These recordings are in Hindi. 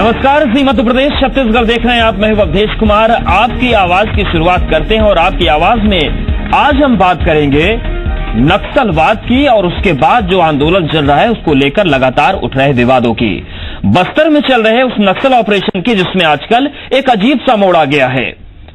नमस्कार, जी मध्य प्रदेश छत्तीसगढ़ देख रहे हैं आप। मैं हूं अवधेश कुमार। आपकी आवाज की शुरुआत करते हैं और आपकी आवाज में आज हम बात करेंगे नक्सलवाद की और उसके बाद जो आंदोलन चल रहा है उसको लेकर लगातार उठ रहे विवादों की। बस्तर में चल रहे उस नक्सल ऑपरेशन की जिसमें आजकल एक अजीब सा मोड़ आ गया है।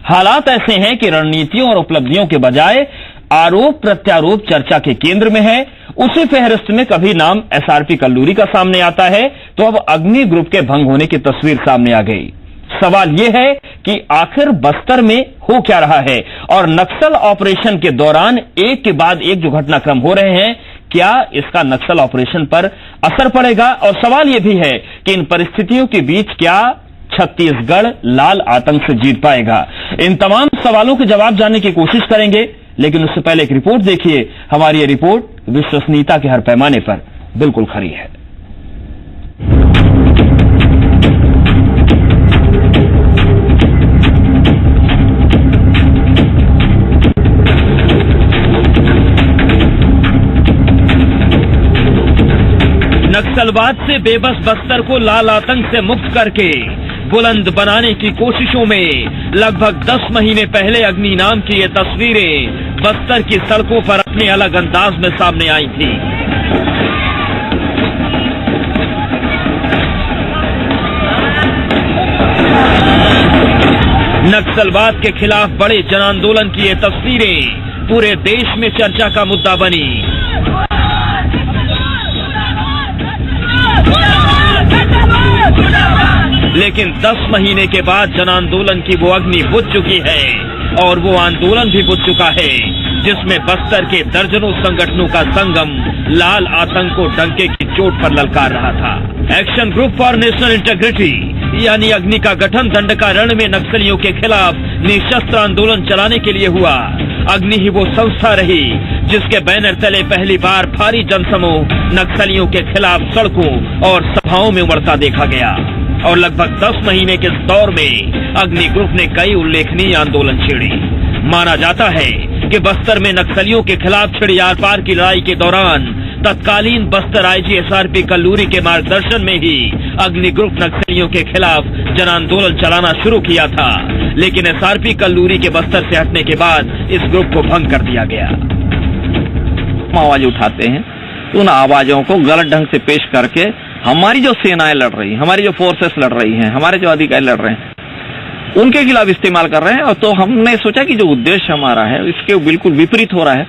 हालात ऐसे हैं कि रणनीतियों और उपलब्धियों के बजाय आरोप प्रत्यारोप चर्चा के केंद्र में है। उसी फहरिस्त में कभी नाम एसआरपी कल्लूरी का सामने आता है तो अब अग्नि ग्रुप के भंग होने की तस्वीर सामने आ गई। सवाल यह है कि आखिर बस्तर में हो क्या रहा है और नक्सल ऑपरेशन के दौरान एक के बाद एक जो घटनाक्रम हो रहे हैं, क्या इसका नक्सल ऑपरेशन पर असर पड़ेगा? और सवाल यह भी है कि इन परिस्थितियों के बीच क्या छत्तीसगढ़ लाल आतंक से जीत पाएगा? इन तमाम सवालों के जवाब जानने की कोशिश करेंगे, लेकिन उससे पहले एक रिपोर्ट देखिए। हमारी ये रिपोर्ट विश्वसनीयता के हर पैमाने पर बिल्कुल खरी है। नक्सलवाद से बेबस बस्तर को लाल आतंक से मुक्त करके बुलंद बनाने की कोशिशों में लगभग 10 महीने पहले अग्नि नाम की ये तस्वीरें बस्तर की सड़कों पर अपने अलग अंदाज में सामने आई थी। नक्सलवाद के खिलाफ बड़े जन आंदोलन की ये तस्वीरें पूरे देश में चर्चा का मुद्दा बनी। लेकिन 10 महीने के बाद जन आंदोलन की वो अग्नि बुझ चुकी है और वो आंदोलन भी बुझ चुका है जिसमें बस्तर के दर्जनों संगठनों का संगम लाल आतंक को डंके की चोट पर ललकार रहा था। Action group for national integrity यानी अग्नि का गठन दंडका रण में नक्सलियों के खिलाफ निशस्त्र आंदोलन चलाने के लिए हुआ। अग्नि ही वो संस्था रही जिसके बैनर तले पहली बार भारी जनसमूह नक्सलियों के खिलाफ सड़कों और सभाओं में उमड़ता देखा गया और लगभग 10 महीने के दौर में अग्नि ग्रुप ने कई उल्लेखनीय आंदोलन छेड़े। माना जाता है कि बस्तर में नक्सलियों के खिलाफ छिड़ी आर पार की लड़ाई के दौरान तत्कालीन बस्तर आईजी एसआरपी कल्लूरी के मार्गदर्शन में ही अग्नि ग्रुप नक्सलियों के खिलाफ जन आंदोलन चलाना शुरू किया था, लेकिन एसआरपी कल्लूरी के बस्तर से हटने के बाद इस ग्रुप को भंग कर दिया गया। आवाज उठाते हैं तो उन आवाजों को गलत ढंग से पेश करके हमारी जो सेनाएं लड़ रही हैं, हमारी जो फोर्सेस लड़ रही हैं, हमारे जो अधिकारी लड़ रहे हैं, उनके खिलाफ इस्तेमाल कर रहे हैं। और तो हमने सोचा कि जो उद्देश्य हमारा है इसके बिल्कुल विपरीत हो रहा है,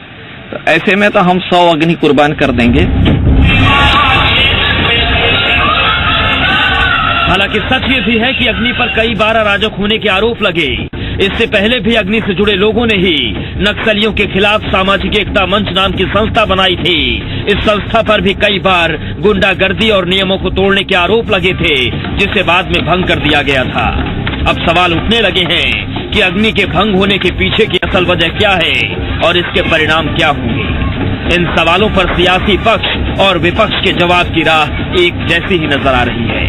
तो ऐसे में तो हम 100 अग्नि कुर्बान कर देंगे। हालांकि सच ये भी है कि अग्नि पर कई बार अराजक होने के आरोप लगे। इससे पहले भी अग्नि से जुड़े लोगों ने ही नक्सलियों के खिलाफ सामाजिक एकता मंच नाम की संस्था बनाई थी। इस संस्था पर भी कई बार गुंडागर्दी और नियमों को तोड़ने के आरोप लगे थे, जिसे बाद में भंग कर दिया गया था। अब सवाल उठने लगे हैं कि अग्नि के भंग होने के पीछे की असल वजह क्या है और इसके परिणाम क्या होंगे। इन सवालों पर सियासी पक्ष और विपक्ष के जवाब की राह एक जैसी ही नजर आ रही है।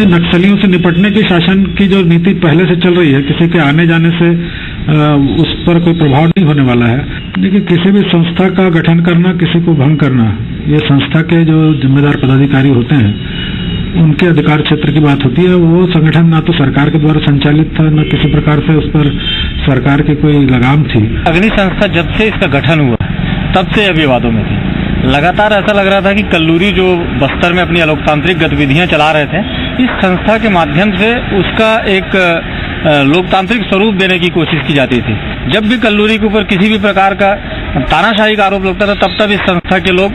नक्सलियों से निपटने की शासन की जो नीति पहले से चल रही है, किसी के आने जाने से उस पर कोई प्रभाव नहीं होने वाला है। लेकिन किसी भी संस्था का गठन करना, किसी को भंग करना, ये संस्था के जो जिम्मेदार पदाधिकारी होते हैं उनके अधिकार क्षेत्र की बात होती है। वो संगठन ना तो सरकार के द्वारा संचालित था, न किसी प्रकार से उस पर सरकार की कोई लगाम थी। अग्नि संस्था जब से इसका गठन हुआ तब से विवादों में थी। लगातार ऐसा लग रहा था कि कल्लूरी जो बस्तर में अपनी अलोकतांत्रिक गतिविधियां चला रहे थे, इस संस्था के माध्यम से उसका एक लोकतांत्रिक स्वरूप देने की कोशिश की जाती थी। जब भी कल्लूरी के ऊपर किसी भी प्रकार का तानाशाही का आरोप लगता था, तब इस संस्था के लोग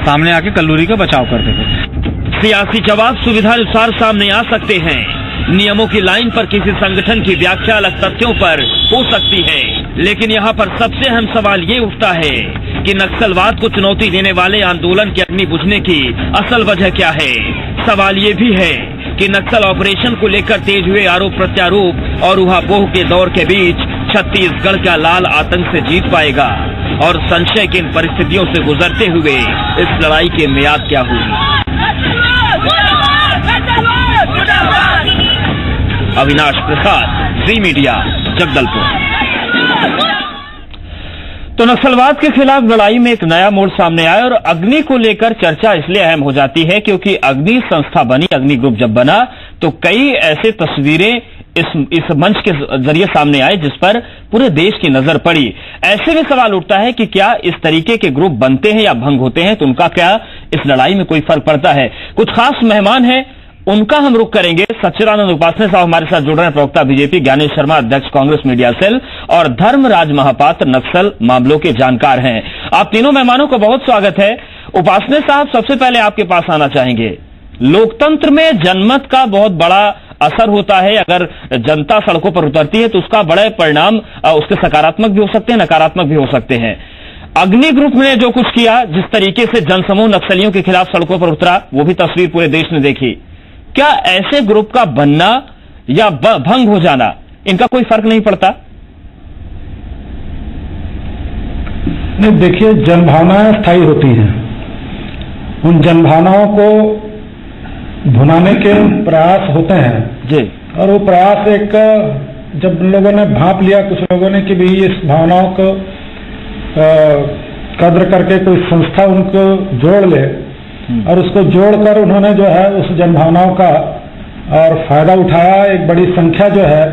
सामने आके कल्लूरी का बचाव करते थे। सियासी जवाब सुविधानुसार सामने आ सकते हैं। नियमों की लाइन पर किसी संगठन की व्याख्या अलग तथ्यों पर हो सकती है, लेकिन यहाँ पर सबसे अहम सवाल ये उठता है कि नक्सलवाद को चुनौती देने वाले आंदोलन की अग्नि बुझने की असल वजह क्या है। सवाल ये भी है कि नक्सल ऑपरेशन को लेकर तेज हुए आरोप प्रत्यारोप और उहापोह के दौर के बीच छत्तीसगढ़ का लाल आतंक से जीत पाएगा और संशय की इन परिस्थितियों से गुजरते हुए इस लड़ाई की मियाद क्या होगी। अविनाश प्रसाद, जी मीडिया, जगदलपुर। तो नक्सलवाद के खिलाफ लड़ाई में एक नया मोड़ सामने आया और अग्नि को लेकर चर्चा इसलिए अहम हो जाती है क्योंकि अग्नि संस्था बनी, अग्नि ग्रुप जब बना तो कई ऐसे तस्वीरें इस मंच के जरिए सामने आए जिस पर पूरे देश की नजर पड़ी। ऐसे में सवाल उठता है कि क्या इस तरीके के ग्रुप बनते हैं या भंग होते हैं, तो उनका क्या इस लड़ाई में कोई फर्क पड़ता है। कुछ खास मेहमान हैं, उनका हम रुख करेंगे। सच्चिदानंद उपासने साहब हमारे साथ जुड़ रहे हैं, प्रवक्ता बीजेपी, ज्ञानेश शर्मा अध्यक्ष कांग्रेस मीडिया सेल, और धर्मराज महापात्र नक्सल मामलों के जानकार हैं। आप तीनों मेहमानों को बहुत स्वागत है। उपासने साहब, सबसे पहले आपके पास आना चाहेंगे। लोकतंत्र में जनमत का बहुत बड़ा असर होता है। अगर जनता सड़कों पर उतरती है तो उसका बड़े परिणाम उसके सकारात्मक भी हो सकते हैं, नकारात्मक भी हो सकते हैं। अग्नि ग्रुप ने जो कुछ किया, जिस तरीके से जनसमूह नक्सलियों के खिलाफ सड़कों पर उतरा, वो भी तस्वीर पूरे देश ने देखी। क्या ऐसे ग्रुप का बनना या भंग हो जाना, इनका कोई फर्क नहीं पड़ता? नहीं, देखिए, जनभावनाएं स्थायी होती हैं। उन जनभावनाओं को भुनाने के प्रयास होते हैं जी, और वो प्रयास एक जब लोगों ने भांप लिया, कुछ लोगों ने, कि भाई इस भावनाओं को कद्र करके कोई संस्था उनको जोड़ ले, और उसको जोड़कर उन्होंने जो है उस जनभावनाओं का और फायदा उठाया। एक बड़ी संख्या जो है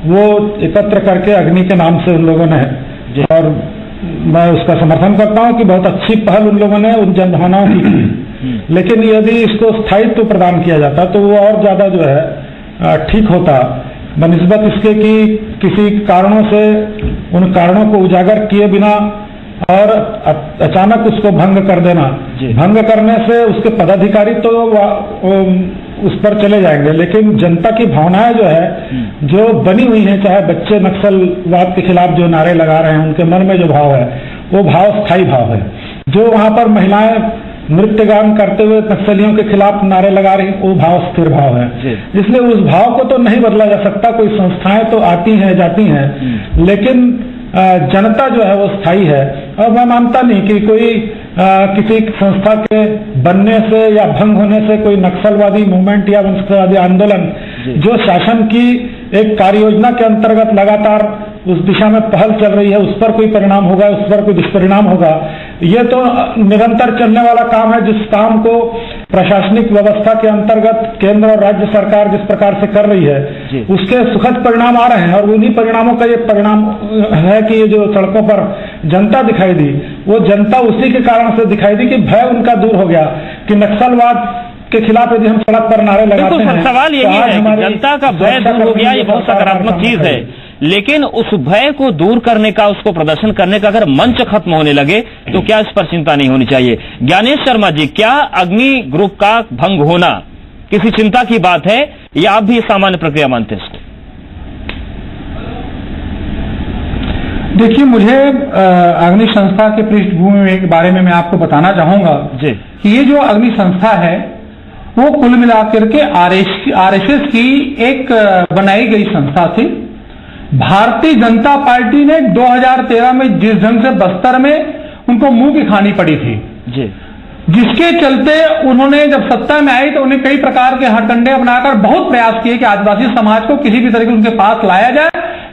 वो एकत्र करके अग्नि के नाम से उन लोगों ने, और मैं उसका समर्थन करता हूं कि बहुत अच्छी पहल उन लोगों ने उन जनभावनाओं की। लेकिन यदि इसको स्थायित्व प्रदान किया जाता तो वो और ज्यादा जो है ठीक होता, बनिस्बत इसके कि किसी कारणों से उन कारणों को उजागर किए बिना और अचानक उसको भंग कर देना। भंग करने से उसके पदाधिकारी तो उस पर चले जाएंगे, लेकिन जनता की भावनाएं जो है, जो बनी हुई है, चाहे बच्चे नक्सलवाद के खिलाफ जो नारे लगा रहे हैं, उनके मन में जो भाव है वो भाव स्थायी भाव है। जो वहां पर महिलाएं नृत्य गान करते हुए नक्सलियों के खिलाफ नारे लगा रही, वो भाव स्थिर भाव है। इसलिए उस भाव को तो नहीं बदला जा सकता। कोई संस्थाएं तो आती हैं जाती हैं, लेकिन जनता जो है वो स्थायी है। और मैं मानता नहीं कि कोई किसी संस्था के बनने से या भंग होने से कोई नक्सलवादी मूवमेंट या नक्सलवादी आंदोलन जो शासन की एक कार्य योजना के अंतर्गत लगातार उस दिशा में पहल चल रही है, उस पर कोई परिणाम होगा, उस पर कोई दुष्परिणाम होगा। ये तो निरंतर चलने वाला काम है। जिस काम को प्रशासनिक व्यवस्था के अंतर्गत केंद्र और राज्य सरकार जिस प्रकार से कर रही है, उसके सुखद परिणाम आ रहे हैं। और उन्हीं परिणामों का ये परिणाम है कि ये जो सड़कों पर जनता दिखाई दी, वो जनता उसी के कारण से दिखाई दी कि भय उनका दूर हो गया कि नक्सलवाद के खिलाफ यदि हम सड़क पर नारे लगाते हैं। सवाल यही है कि जनता का भय दूर हो गया, ये बहुत सकारात्मक चीज है, लेकिन उस भय को दूर करने का, उसको प्रदर्शन करने का अगर मंच खत्म होने लगे तो क्या इस पर चिंता नहीं होनी चाहिए? ज्ञानेश शर्मा जी, क्या अग्नि ग्रुप का भंग होना किसी चिंता की बात है या आप भी सामान्य प्रक्रिया मानते हैं इसको? देखिए, मुझे अग्नि संस्था के पृष्ठभूमि के बारे में मैं आपको बताना चाहूंगा जी कि ये जो अग्नि संस्था है वो कुल मिलाकर के आरएसएस की एक बनाई गई संस्था थी। भारतीय जनता पार्टी ने 2013 में जिस ढंग से बस्तर में उनको मुंह की खानी पड़ी थी जी, जिसके चलते उन्होंने जब सत्ता में आई तो उन्हें कई प्रकार के हथकंडे अपनाकर बहुत प्रयास किए कि आदिवासी समाज को किसी भी तरीके उनके पास लाया जाए।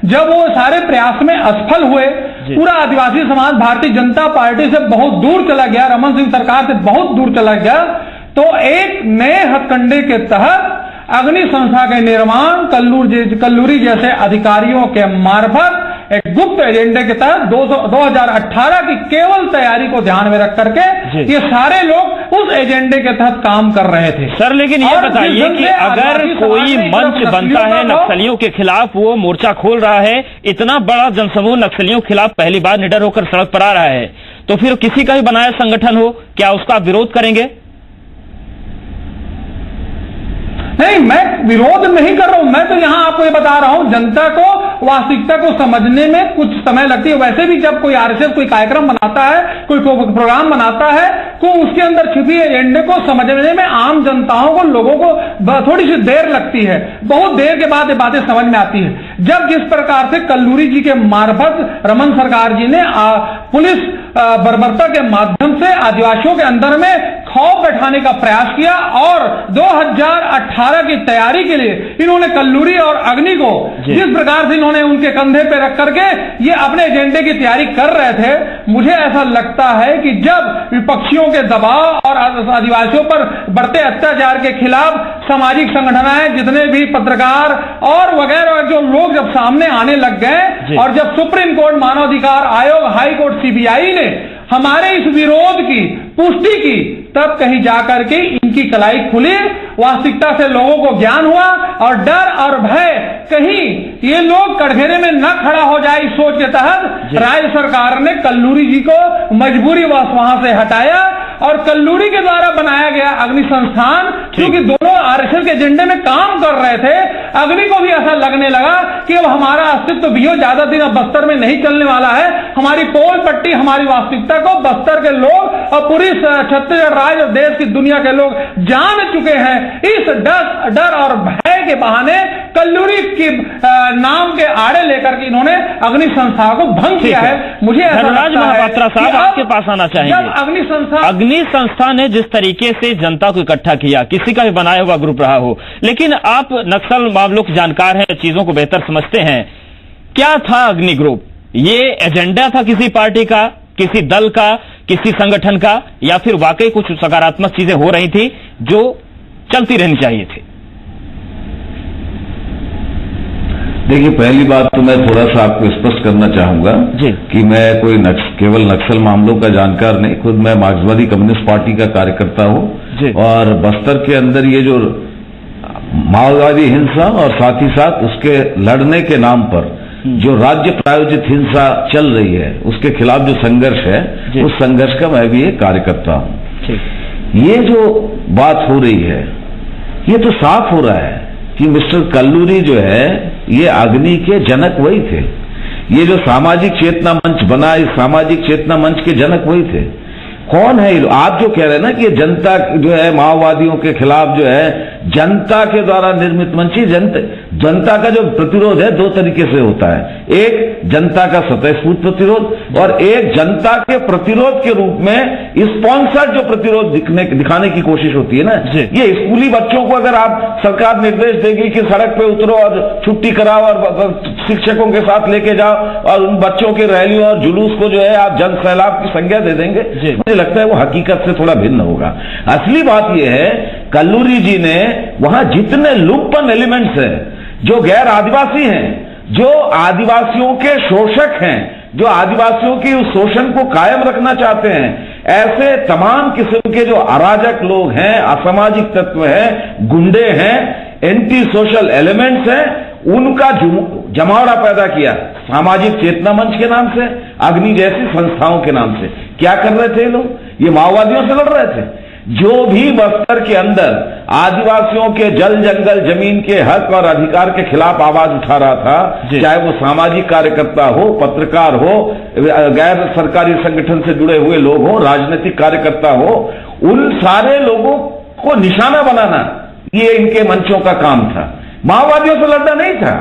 जब वो सारे प्रयास में असफल हुए, पूरा आदिवासी समाज भारतीय जनता पार्टी से बहुत दूर चला गया, रमन सिंह सरकार से बहुत दूर चला गया। तो एक नए हथकंडे के तहत अग्नि संस्था के निर्माण कल्लूरी जैसे अधिकारियों के मार्फत एक गुप्त एजेंडे के तहत 2018 की केवल तैयारी को ध्यान में रख करके ये सारे लोग उस एजेंडे के तहत काम कर रहे थे। सर, लेकिन ये बताइए कि अगर कोई मंच बनता है नक्सलियों के खिलाफ, वो मोर्चा खोल रहा है, इतना बड़ा जनसमूह नक्सलियों के खिलाफ पहली बार निडर होकर सड़क पर आ रहा है, तो फिर किसी का भी बनाया संगठन हो, क्या उसका विरोध करेंगे? नहीं, मैं विरोध नहीं कर रहा हूं। मैं तो यहां आपको ये बता रहा हूं, जनता को वास्तविकता को समझने में कुछ समय लगती है। वैसे भी जब कोई आरएसएस कोई कार्यक्रम बनाता है, कोई प्रोग्राम बनाता है, तो उसके अंदर छिपी एजेंडे को समझने में आम जनताओं को, लोगों को थोड़ी सी देर लगती है। बहुत देर के बाद ये बातें समझ में आती है। जब जिस प्रकार से कल्लूरी जी के मार्फत रमन सरकार जी ने पुलिस बर्बरता के माध्यम से आदिवासियों के अंदर में खौफ बैठाने का प्रयास किया और 2018 की तैयारी के लिए इन्होंने कल्लूरी और अग्नि को जिस प्रकार से इन्होंने उनके कंधे पे रख करके ये अपने एजेंडे की तैयारी कर रहे थे, मुझे ऐसा लगता है कि जब विपक्षियों के दबाव और आदिवासियों पर बढ़ते अत्याचार के खिलाफ सामाजिक संगठन जितने भी पत्रकार और वगैरह जो लोग जब सामने आने लग गए और जब सुप्रीम कोर्ट, मानवाधिकार आयोग, हाई कोर्ट, सीबीआई ने हमारे इस विरोध की पुष्टि की, तब कहीं जाकर के इनकी कलाई खुली, वास्तविकता से लोगों को ज्ञान हुआ और डर और भय कहीं ये लोग कटघरे में न खड़ा हो जाए इस सोच के तहत राज्य सरकार ने कल्लूरी जी को मजबूरीवश वहां से हटाया और कल्लूरी के द्वारा बनाया गया अग्नि संस्थान, क्योंकि दोनों आरएसएस के एजेंडे में काम कर रहे थे, अग्नि को भी ऐसा लगने लगा कि अब हमारा अस्तित्व भी हो ज्यादा दिन अब बस्तर में नहीं चलने वाला है, हमारी पोल पट्टी, हमारी वास्तविकता को बस्तर के लोग और पूरी छत्तीसगढ़ राज्य और देश की दुनिया के लोग जान चुके हैं। इस डर और भय के बहाने कल्लूरी की नाम के आड़े लेकर के इन्होंने अग्नि संस्था को भंग किया है। मुझे महापात्रा साहब आपके पास आना चाहेंगे। अग्नि संस्था ने जिस तरीके से जनता को इकट्ठा किया, किसी का भी बनाया हुआ ग्रुप रहा हो, लेकिन आप नक्सल मामलों के जानकार हैं, चीजों को बेहतर समझते हैं, क्या था अग्नि ग्रुप? ये एजेंडा था किसी पार्टी का, किसी दल का, किसी संगठन का, या फिर वाकई कुछ सकारात्मक चीजें हो रही थी जो चलती रहनी चाहिए थी? देखिए, पहली बात तो मैं थोड़ा सा आपको स्पष्ट करना चाहूंगा कि मैं कोई केवल नक्सल मामलों का जानकार नहीं, खुद मैं मार्क्सवादी कम्युनिस्ट पार्टी का कार्यकर्ता हूं और बस्तर के अंदर ये जो माओवादी हिंसा और साथ ही साथ उसके लड़ने के नाम पर जो राज्य प्रायोजित हिंसा चल रही है उसके खिलाफ जो संघर्ष है, उस संघर्ष का मैं भी एक कार्यकर्ता हूं। ये जो बात हो रही है, ये तो साफ हो रहा है कि मिस्टर कल्लूरी जो है ये अग्नि के जनक वही थे। ये जो सामाजिक चेतना मंच बना, इस सामाजिक चेतना मंच के जनक वही थे। कौन है आप जो कह रहे हैं ना कि जनता जो है माओवादियों के खिलाफ जो है जनता के द्वारा निर्मित मंच, जनता का जो प्रतिरोध है दो तरीके से होता है, एक जनता का स्वतःस्फूर्त प्रतिरोध और एक जनता के प्रतिरोध के रूप में स्पॉन्सर्ड जो प्रतिरोध दिखाने की कोशिश होती है ना। ये स्कूली बच्चों को अगर आप सरकार निर्देश देगी कि सड़क पे उतरो और छुट्टी कराओ और शिक्षकों के साथ लेके जाओ और उन बच्चों की रैलियों और जुलूस को जो है आप जन सैलाब की संज्ञा दे देंगे, मुझे लगता है वो हकीकत से थोड़ा भिन्न होगा। असली बात यह है कल्लूरी जी ने वहां जितने लुम्पन एलिमेंट्स हैं, जो गैर आदिवासी हैं, जो आदिवासियों के शोषक हैं, जो आदिवासियों की उस शोषण को कायम रखना चाहते हैं, ऐसे तमाम किस्म के जो अराजक लोग हैं, असामाजिक तत्व हैं, गुंडे हैं, एंटी सोशल एलिमेंट्स हैं, उनका जमावड़ा पैदा किया सामाजिक चेतना मंच के नाम से, अग्नि जैसी संस्थाओं के नाम से। क्या कर रहे थे लोग? ये माओवादियों से लड़ रहे थे। जो भी बस्तर के अंदर आदिवासियों के जल जंगल जमीन के हक और अधिकार के खिलाफ आवाज उठा रहा था, चाहे वो सामाजिक कार्यकर्ता हो, पत्रकार हो, गैर सरकारी संगठन से जुड़े हुए लोग हो, राजनीतिक कार्यकर्ता हो, उन सारे लोगों को निशाना बनाना ये इनके मंचों का काम था। माओवादियों से लड़ना नहीं था।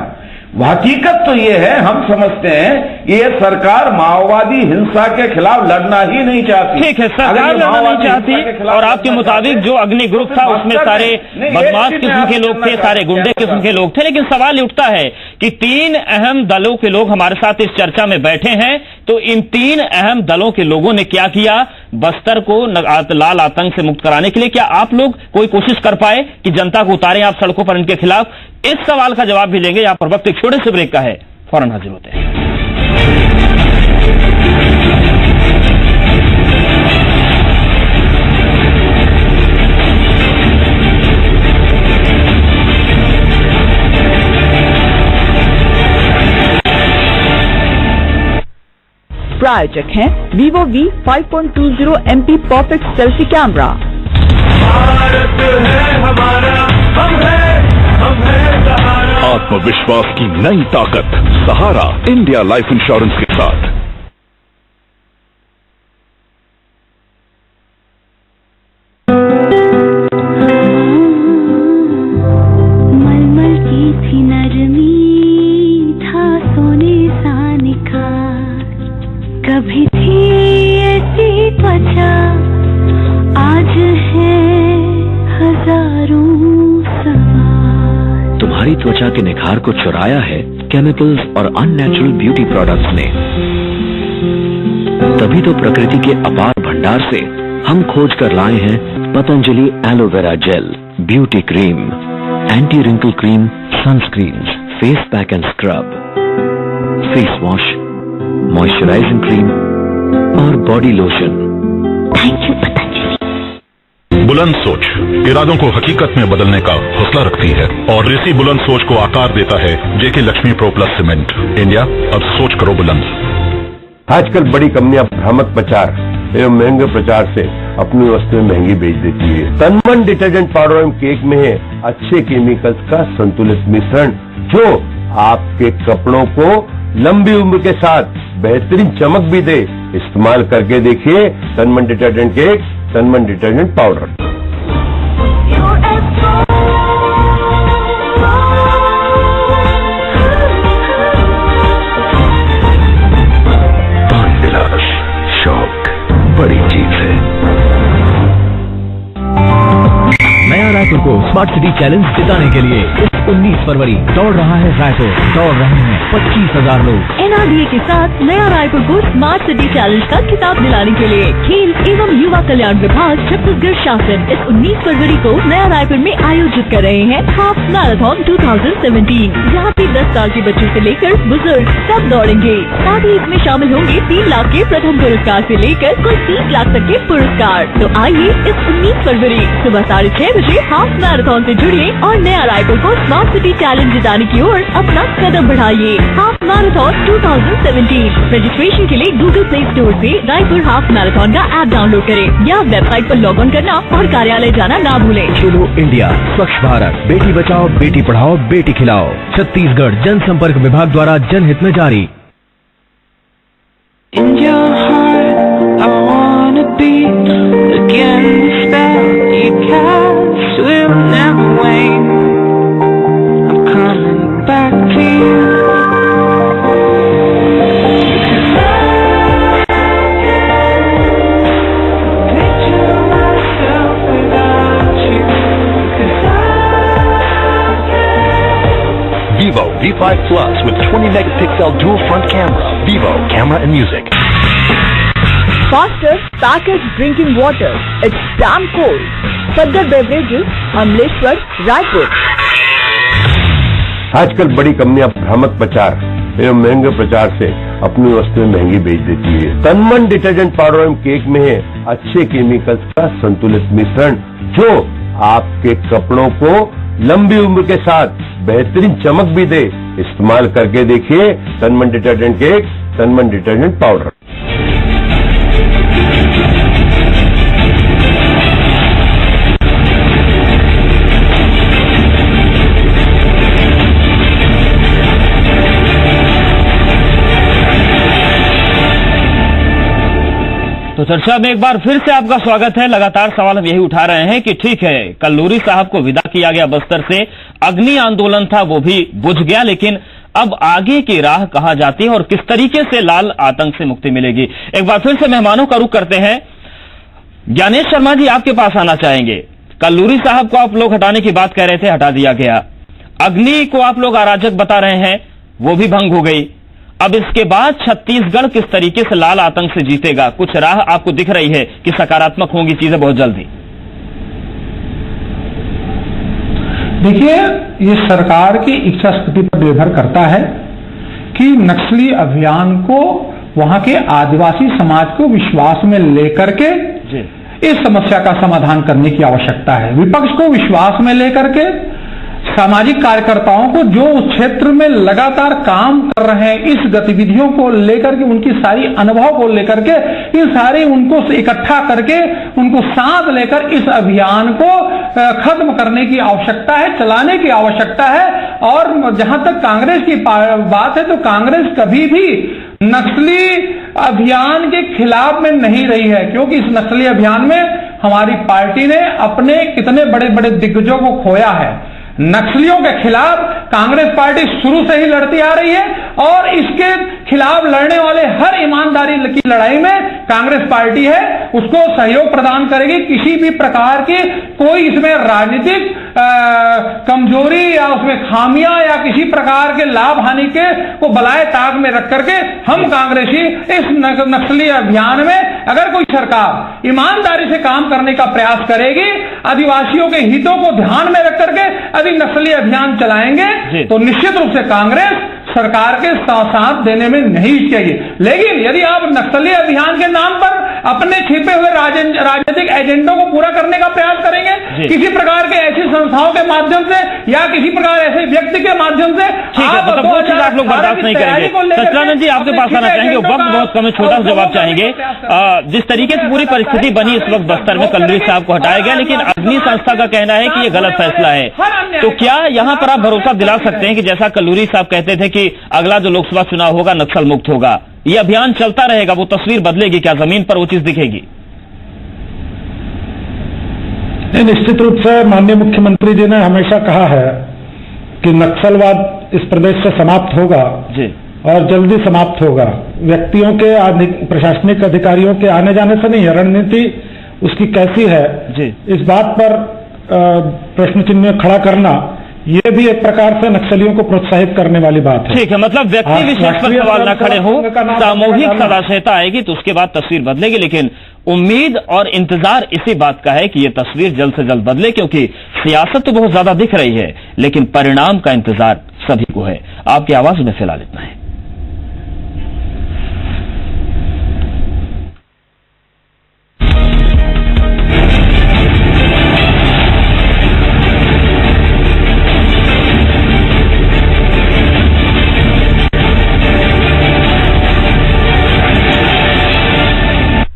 हकीकत तो ये है, हम समझते हैं ये सरकार माओवादी हिंसा के खिलाफ लड़ना ही नहीं चाहती। ठीक है, सरकार लड़ना नहीं चाहती और आपके मुताबिक जो अग्नि ग्रुप था उसमें सारे बदमाश किस्म के लोग थे, सारे गुंडे किस्म के लोग थे। लेकिन सवाल उठता है कि तीन अहम दलों के लोग हमारे साथ इस चर्चा में बैठे हैं, तो इन तीन अहम दलों के लोगों ने क्या किया बस्तर को लाल आतंक से मुक्त कराने के लिए? क्या आप लोग कोई कोशिश कर पाए कि जनता को उतारें आप सड़कों पर इनके खिलाफ? इस सवाल का जवाब भी लेंगे। यहां पर वक्त एक छोटे से ब्रेक का है, फौरन हाजिर होते हैं। प्रायोजक हैं Vivo V 5.20 MP perfect selfie camera. Bharat है हमारा, हम है सहारा। आत्मविश्वास की नई ताकत, सहारा इंडिया लाइफ इंश्योरेंस के साथ। मलमल की थी नरमी, था सोने सा निखार, कभी थी ऐसी त्वचा, आज है त्वचा के निखार को चुराया है केमिकल्स और अननेचुरल ब्यूटी प्रोडक्ट्स ने। तभी तो प्रकृति के अपार भंडार से हम खोज कर लाए हैं Patanjali aloe vera gel, beauty cream, anti wrinkle cream, sunscreen, face pack and scrub, face wash, moisturising cream और body lotion. Thank you Patanjali. बुलंद सोच इरादों को हकीकत में बदलने का हौसला रखती है और इसी बुलंद सोच को आकार देता है JK Lakshmi pro plus cement. India, अब सोच करो बुलंद। आजकल बड़ी कंपनियां भ्रामक प्रचार एवं महंगे प्रचार से अपनी वस्तुएं महंगी बेच देती है। तनमन डिटर्जेंट पाउडर एवं केक में है अच्छे केमिकल्स का संतुलित मिश्रण जो आपके कपड़ों को लंबी उम्र के साथ बेहतरीन चमक भी दे। इस्तेमाल करके देखिए तनमन डिटर्जेंट केक, तनमन डिटर्जेंट पाउडर। शौक बड़ी चीज है। नया रायपुर को स्मार्ट सिटी चैलेंज जिताने के लिए 19 फरवरी दौड़ रहा है रायपुर। दौड़ रहे हैं 25,000 लोग। NRDA के साथ नया रायपुर को स्मार्ट सिटी चैलेंज का खिताब दिलाने के लिए खेल एवं युवा कल्याण विभाग छत्तीसगढ़ शासन इस 19 फरवरी को नया रायपुर में आयोजित कर रहे हैं हाफ मैराथन 2017, जहाँ पे 10 साल के बच्चों से लेकर बुजुर्ग सब दौड़ेंगे। साथ ही इसमें शामिल होंगे 3 लाख के प्रथम पुरस्कार से लेकर कुल 30 लाख तक के पुरस्कार। तो आइए इस 19 फरवरी सुबह 6:30 बजे हाफ मैराथन से जुड़िए और नया रायपुर को स्मार्ट सिटी चैलेंज जिताने की ओर अपना कदम बढ़ाइए। हाफ मैराथन 2017 रजिस्ट्रेशन के लिए गूगल प्ले स्टोर से रायपुर हाफ मैराथन का ऐप डाउनलोड करें या वेबसाइट पर लॉग ऑन करना और कार्यालय जाना ना भूलें। खेलो इंडिया, स्वच्छ भारत, बेटी बचाओ, बेटी पढ़ाओ, बेटी खिलाओ। छत्तीसगढ़ जनसंपर्क विभाग द्वारा जनहित में जारी। Vivo V5 Plus with 20 megapixel dual front camera. Vivo camera and music. Faster packaged drinking water. It's damn cold. Sadgar Beverages, Amleshwar, Raipur. आजकल बड़ी कंपनियां भ्रामक प्रचार एवं महंगे प्रचार से अपनी वस्तुएं महंगी बेच देती है। तनमन डिटर्जेंट पाउडर एवं केक में है अच्छे केमिकल्स का संतुलित मिश्रण जो आपके कपड़ों को लंबी उम्र के साथ बेहतरीन चमक भी दे। इस्तेमाल करके देखिए तनमन डिटर्जेंट केक, तनमन डिटर्जेंट पाउडर। तो चर्चा में एक बार फिर से आपका स्वागत है। लगातार सवाल हम यही उठा रहे हैं कि ठीक है, कल्लूरी साहब को विदा किया गया बस्तर से, अग्नि आंदोलन था वो भी बुझ गया, लेकिन अब आगे की राह कहां जाती है और किस तरीके से लाल आतंक से मुक्ति मिलेगी। एक बार फिर से मेहमानों का रुख करते हैं। ज्ञानेश शर्मा जी, आपके पास आना चाहेंगे। कल्लूरी साहब को आप लोग हटाने की बात कह रहे थे, हटा दिया गया। अग्नि को आप लोग अराजक बता रहे हैं, वो भी भंग हो गई। अब इसके बाद छत्तीसगढ़ किस तरीके से लाल आतंक से जीतेगा? कुछ राह आपको दिख रही है कि सकारात्मक होंगी चीजें बहुत जल्दी? देखिए, ये सरकार की इच्छा शक्ति पर निर्भर करता है कि नक्सली अभियान को वहां के आदिवासी समाज को विश्वास में लेकर के इस समस्या का समाधान करने की आवश्यकता है। विपक्ष को विश्वास में लेकर के सामाजिक कार्यकर्ताओं को जो उस क्षेत्र में लगातार काम कर रहे हैं, इस गतिविधियों को लेकर के, उनकी सारी अनुभव को लेकर के, इन सारे उनको इकट्ठा करके उनको साथ लेकर इस अभियान को खत्म करने की आवश्यकता है, चलाने की आवश्यकता है। और जहां तक कांग्रेस की बात है तो कांग्रेस कभी भी नक्सली अभियान के खिलाफ में नहीं रही है, क्योंकि इस नक्सली अभियान में हमारी पार्टी ने अपने कितने बड़े बड़े दिग्गजों को खोया है। नक्सलियों के खिलाफ कांग्रेस पार्टी शुरू से ही लड़ती आ रही है और इसके खिलाफ लड़ने वाले हर ईमानदारी की लड़ाई में कांग्रेस पार्टी है उसको सहयोग प्रदान करेगी। किसी भी प्रकार की कोई इसमें राजनीतिक कमजोरी या उसमें खामियां या किसी प्रकार के लाभ हानि के को बलाए ताक में रख करके हम कांग्रेसी इस नक्सली अभियान में अगर कोई सरकार ईमानदारी से काम करने का प्रयास करेगी, आदिवासियों के हितों को ध्यान में रख करके यदि नक्सली अभियान चलाएंगे तो निश्चित रूप से कांग्रेस सरकार के साथ देने में नहीं चाहिए। लेकिन यदि आप नक्सली अभियान के नाम पर अपने छिपे हुए राजनीतिक एजेंडों को पूरा करने का प्रयास करेंगे, किसी प्रकार के ऐसी संस्थाओं के माध्यम से या किसी प्रकार ऐसे व्यक्ति के माध्यम से आप लोग बर्दाश्त नहीं करेंगे। सच्चिदानंद जी आपके पास आना चाहेंगे, वक्त बहुत कम है, छोटा सा जवाब चाहेंगे। जिस तरीके से पूरी परिस्थिति बनी इस वक्त बस्तर में, कल्लूरी साहब को हटाया गया, लेकिन अग्नि संस्था का कहना है कि ये गलत फैसला है, तो क्या यहाँ पर आप भरोसा दिला सकते हैं कि जैसा कल्लूरी साहब कहते थे कि अगला जो लोकसभा चुनाव होगा नक्सल मुक्त होगा, ये अभियान चलता रहेगा, वो तस्वीर बदलेगी, क्या जमीन पर वो चीज दिखेगी? निश्चित रूप से माननीय मुख्यमंत्री जी ने हमेशा कहा है कि नक्सलवाद इस प्रदेश से समाप्त होगा जी, और जल्दी समाप्त होगा। व्यक्तियों के प्रशासनिक अधिकारियों के आने जाने से नहीं, रणनीति उसकी कैसी है जी, इस बात पर प्रश्न चिन्ह खड़ा करना ये भी एक प्रकार से नक्सलियों को प्रोत्साहित करने वाली बात है। ठीक है, मतलब व्यक्ति विशेष पर सवाल न खड़े हो, सामूहिक सदाशयता आएगी तो उसके बाद तस्वीर बदलेगी, लेकिन उम्मीद और इंतजार इसी बात का है कि ये तस्वीर जल्द से जल्द बदले, क्योंकि सियासत तो बहुत ज्यादा दिख रही है लेकिन परिणाम का इंतजार सभी को है। आपकी आवाज में फिलहाल इतना है।